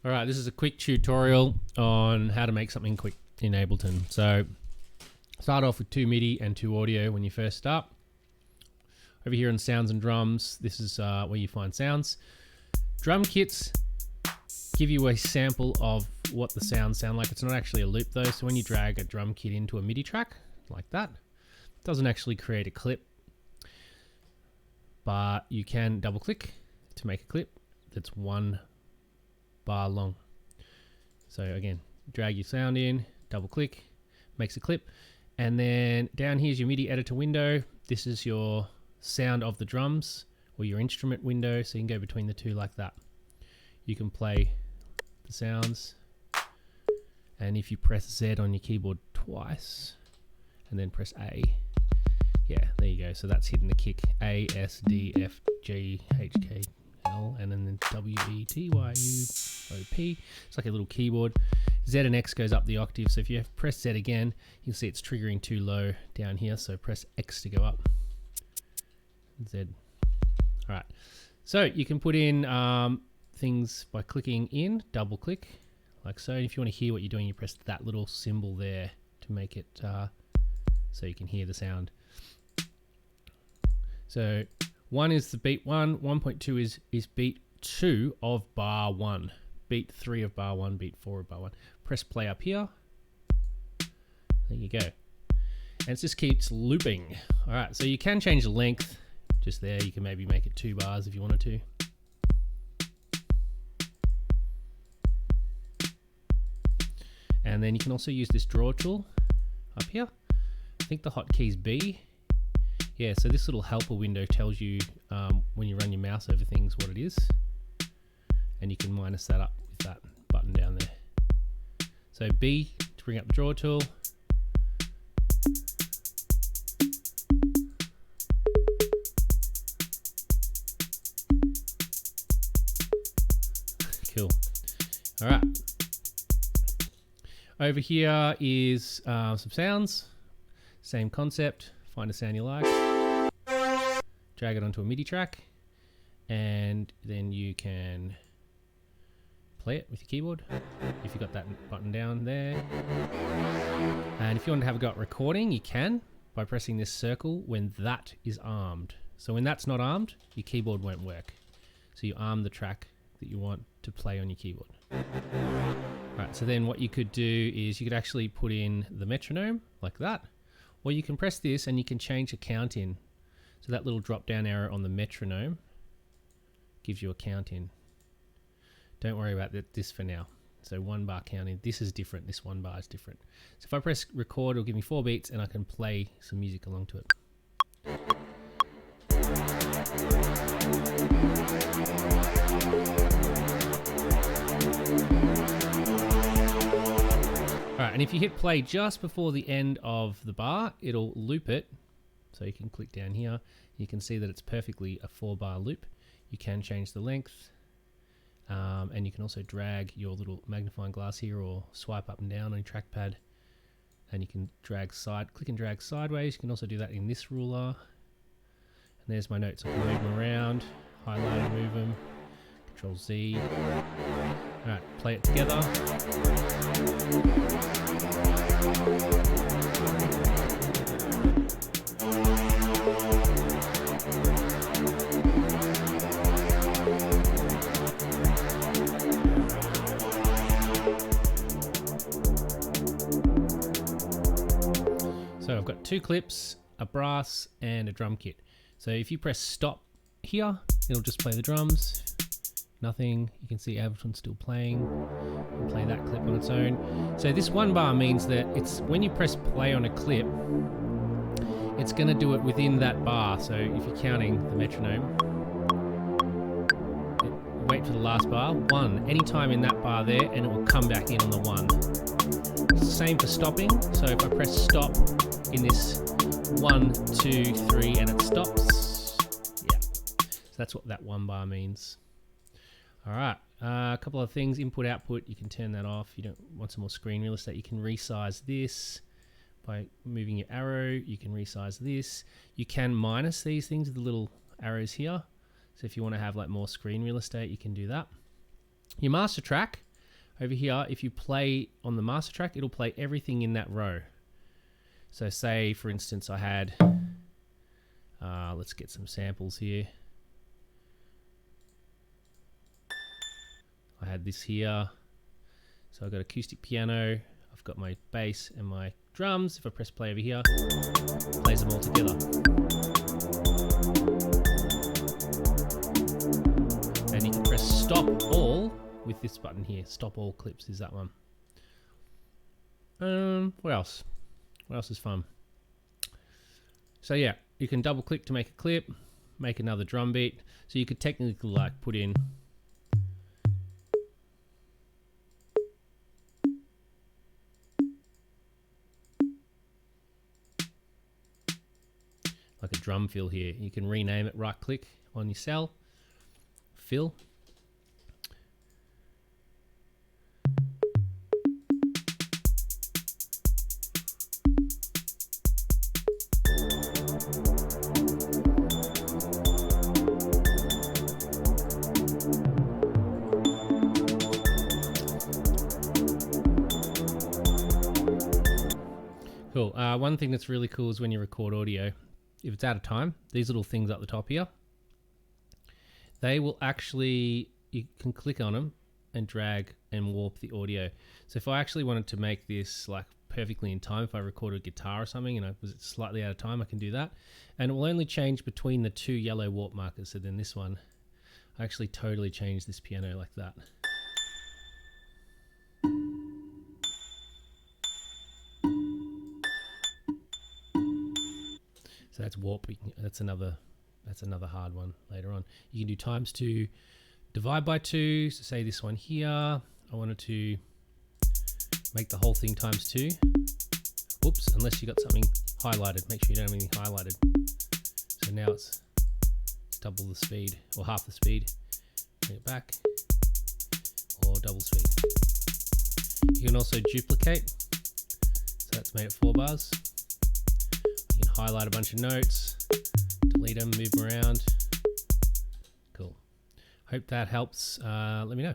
All right, this is a quick tutorial on how to make something quick in Ableton. So start off with 2 MIDI and 2 audio when you first start. Over here in sounds and drums, this is where you find sounds. Drum kits give you a sample of what the sounds sound like. It's not actually a loop though, so when you drag a drum kit into a MIDI track like that, it doesn't actually create a clip, but you can double click to make a clip that's 1 bar long. So again, drag your sound in, double click, makes a clip, and then down here's your MIDI editor window. This is your sound of the drums or your instrument window, so you can go between the two like that. You can play the sounds, and if you press Z on your keyboard twice and then press A, yeah, there you go. So that's hitting the kick: A, S, D, F, G, H, K, L, and then W, E, T, Y, U, O, P. It's like a little keyboard. Z and X goes up the octave. So if you press Z again, you'll see it's triggering too low down here. So press X to go up. Z. All right. So you can put in things by clicking in, double click, like so. And if you want to hear what you're doing, you press that little symbol there to make it so you can hear the sound. So 1 is the beat 1, 1.2 is beat 2 of bar 1, beat 3 of bar 1, beat 4 of bar 1. Press play up here. There you go. And it just keeps looping. All right, so you can change the length just there. You can maybe make it 2 bars if you wanted to. And then you can also use this draw tool up here. I think the hotkey is B. Yeah, so this little helper window tells you when you run your mouse over things what it is. And you can minus that up with that button down there. So B to bring up the draw tool. Cool. All right. Over here is some sounds. Same concept. Find a sound you like. Drag it onto a MIDI track. And then you can play it with your keyboard if you've got that button down there. And if you want to have a go at recording, you can by pressing this circle when that is armed. So when that's not armed, your keyboard won't work. So you arm the track that you want to play on your keyboard. Right, so then what you could do is you could actually put in the metronome like that, or you can press this and you can change a count in. So that little drop down arrow on the metronome gives you a count in. Don't worry about this for now. So 1 bar count in. This is different. This 1 bar is different. So if I press record, it'll give me 4 beats and I can play some music along to it. Alright, and if you hit play just before the end of the bar, it'll loop it. So you can click down here. You can see that it's perfectly a 4-bar loop. You can change the length. And you can also drag your little magnifying glass here or swipe up and down on your trackpad. And you can click and drag sideways. You can also do that in this ruler. And there's my notes. I can move them around, highlight and move them. Control Z. Alright, play it together. So I've got 2 clips, a brass and a drum kit. So if you press stop here, it'll just play the drums. Nothing. You can see Ableton still playing. You can play that clip on its own. So this 1 bar means that it's when you press play on a clip, it's going to do it within that bar. So if you're counting the metronome, wait for the last bar, 1, anytime in that bar there, and it will come back in on the 1. Same for stopping. So if I press stop in this 1, 2, 3, and it stops, yeah. So that's what that 1 bar means. All right, a couple of things, input, output, you can turn that off. You don't want some more screen real estate. You can resize this by moving your arrow. You can resize this. You can minus these things with the little arrows here. So if you want to have like more screen real estate, you can do that. Your master track, over here, if you play on the master track, it'll play everything in that row. So say, for instance, I had, let's get some samples here. I had this here. So I've got acoustic piano, I've got my bass and my drums. If I press play over here, it plays them all together. And you can press stop all with this button here. Stop all clips is that one. What else? What else is fun? So yeah, you can double click to make a clip, make another drum beat. So you could technically like put in like a drum fill here. You can rename it, right click on your cell, fill. Cool. One thing that's really cool is when you record audio, if it's out of time, these little things up the top here, they will actually, you can click on them and drag and warp the audio. So if I actually wanted to make this like perfectly in time, if I recorded a guitar or something and I was slightly out of time, I can do that. And it will only change between the two yellow warp markers. So then this one, I actually totally changed this piano like that. So that's warping. That's another hard one later on. You can do times 2, divide by 2. So say this one here, I wanted to make the whole thing times 2. Oops, unless you got something highlighted. Make sure you don't have anything highlighted. So now it's double the speed or half the speed. Bring it back, or double speed. You can also duplicate. So that's made it 4 bars. You can highlight a bunch of notes, delete them, move them around. Cool. Hope that helps. Let me know.